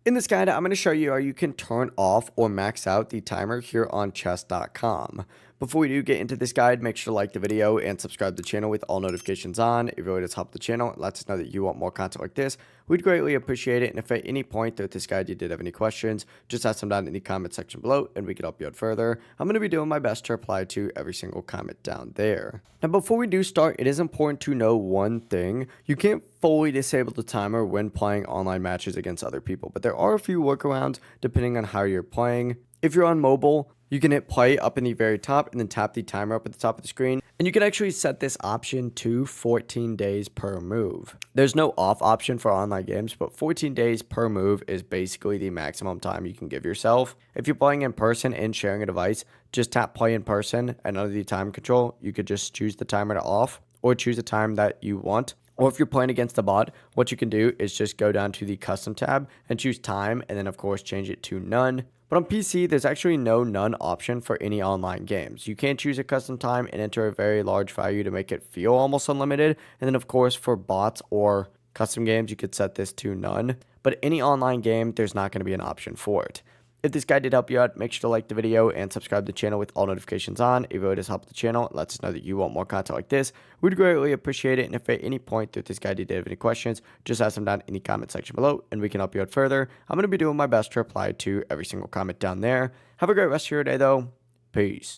In this guide, I'm going to show you how you can turn off or max out the timer here on chess.com. Before we do get into this guide, make sure to like the video and subscribe to the channel with all notifications on. It really does help the channel. It lets us know that you want more content like this. We'd greatly appreciate it. And if at any point throughout this guide you did have any questions, just ask them down in the comment section below and we can help you out further. I'm going to be doing my best to reply to every single comment down there. Now, before we do start, it is important to know one thing. You can't fully disable the timer when playing online matches against other people, but there are a few workarounds depending on how you're playing. If you're on mobile, you can hit play up in the very top and then tap the timer up at the top of the screen. And you can actually set this option to 14 days per move. There's no off option for online games, but 14 days per move is basically the maximum time you can give yourself. If you're playing in person and sharing a device, just tap play in person, and under the time control, you could just choose the timer to off or choose a time that you want. Or if you're playing against a bot, what you can do is just go down to the custom tab and choose time, and then of course change it to none. But on PC, there's actually no none option for any online games. You can choose a custom time and enter a very large value to make it feel almost unlimited. And then of course for bots or custom games, you could set this to none. But any online game, there's not going to be an option for it. If this guide did help you out, make sure to like the video and subscribe to the channel with all notifications on. It really does help the channel. It lets us know that you want more content like this. We'd greatly appreciate it. And if at any point through this guide you did have any questions, just ask them down in the comment section below and we can help you out further. I'm going to be doing my best to reply to every single comment down there. Have a great rest of your day though. Peace.